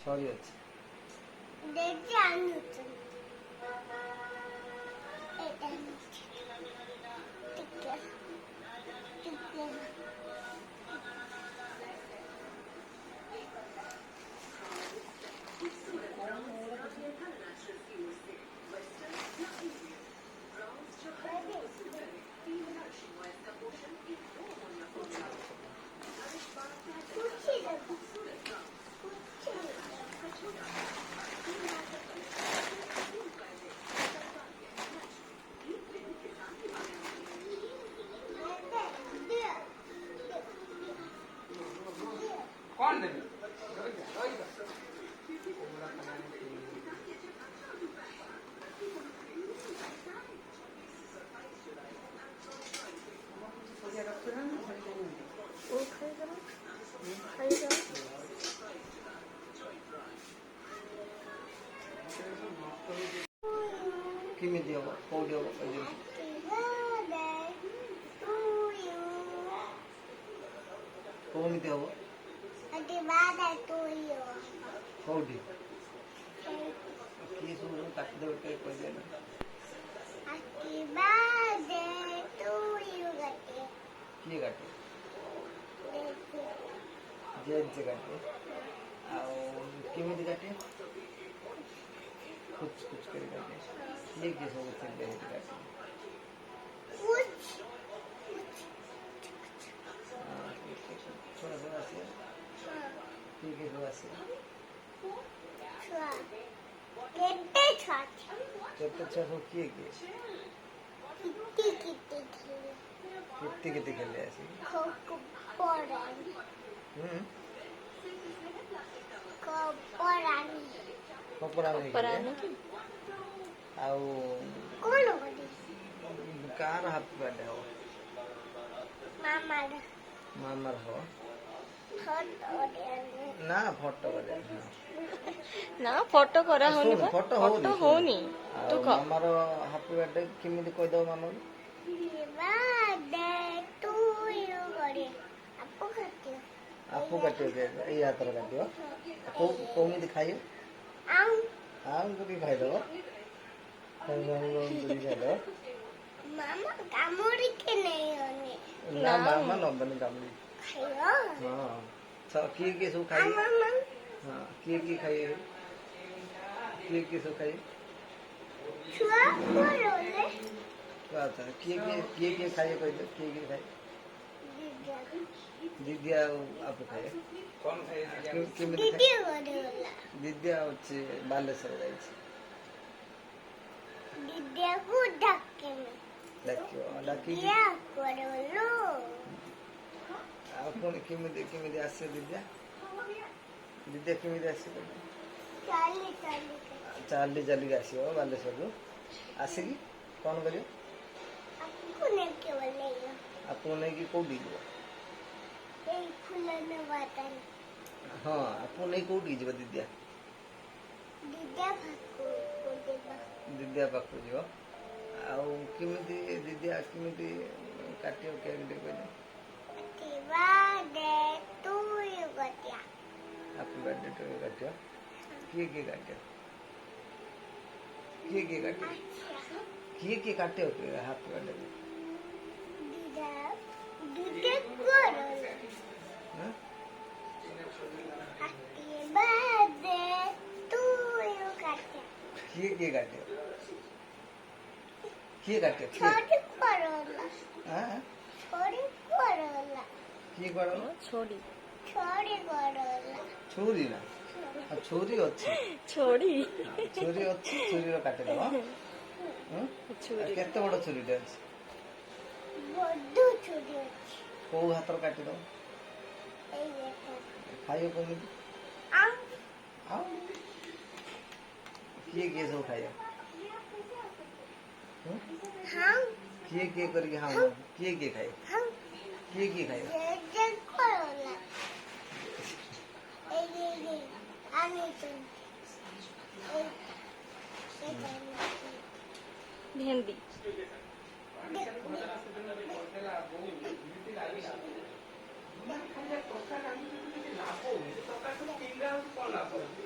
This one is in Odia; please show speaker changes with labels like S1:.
S1: ସରି ଅଛି
S2: দেখি আনুছি এটা আনুছি টিকে টিকে
S1: कौन देबे କେମିତି ହବ କୋଉଠି ହବ କହିଦେବି କେମିତି ହବ କୋଉଠି କିଏ ସବୁ କାଟିଦେବେ ଟିକେ କହିଦେବେ କିଏ କାଟେ ଜେଜେ କାଟେ ଆଉ କେମିତି କାଟେ कुछ कुछ कर काटे ये किस हो सकते हैं काटे थोड़ा थोड़ा से ठीक है थोड़ा से कितने अच्छा हो किए कितने कितने खेले ऐसे कपड़ा नहीं ଆଉ କାର ହାପି ବାର୍ଥଡେ ହବ ମାମାର ହବ ନା ଫଟୋ କରିବା
S3: ନା ଫଟୋ କରା ହଉନି ବା
S1: ଫଟୋ ହଉନି ତୁ ମାମାର ହାପି ବାର୍ଥଡେ କେମିତି କହିଦବ ମାମାକୁ ଆପୁ କାଟିବ ଏଇ ହାତରେ କାଟିବ କେମିତି ଖାଇବ ଆଉ କରି ଖାଇଦବ ନା ମାମା ନବନି କାମୁଡ଼ି ହଁ କିଏ ସବୁ ଖାଇବେ ହଁ କିଏ ଖାଇବେ କିଏ ସବୁ ଖାଇବେ ଆଚ୍ଛା କିଏ ଖାଇବେ କହିଲେ କିଏ ଖାଇବେ ଦିଦି ଆଉ ଆପୁ ଖାଇବେ କେମିତି ଦିଦି ଅଛି ବାଲେଶ୍ୱର ଯାଇଛି ଡାକିକି ଆଉ ପୁଣି କେମିତି ଆସିବ ଦିଦିଆ କେମିତି ଆସିବ ଚାଲିକି ଆସିବ ବାଲେଶ୍ୱରରୁ ଆସିକି କ'ଣ କରିବ ଆପଣଙ୍କୁ ନେଇକି କୋଉଠି ଯିବ ହଁ ଆପଣ ନେଇ କୋଉଠିକି ଯିବ ଦିଦିଆ ପାଖକୁ ଯିବ ଆଉ କେମିତି ଦିଦିଆ କେମିତି କାଟିବ କେକ୍ ଟିକେ କହିଲେ ହାପି ବାର୍ଥଡେ ଟୁ କାଟିବ କିଏ କାଟିବ କିଏ କାଟିବ ହାପି ବାର୍ଥଡେ किए काटे किए काटे छोटी करोला हां छोटी करोला किए करोला
S3: छोड़ी
S1: छोरी ना छोरी अच्छी
S3: छोड़ी
S1: छोरी अच्छी छोरी रो काटे दो
S3: छुरी
S1: केते बड़ छोरी दे अछि
S2: बड्डू छोरी अछि
S1: को हाथ रो काटे दो
S2: ए देखो
S1: खाइयो कोनी
S2: आउ
S1: आउ किए सब खाइयो
S2: हां
S1: किए करके हां किए खाए
S2: हां
S1: किए खाइयो
S2: जे करोला ए आनी तो
S3: भेंडी
S1: लाभ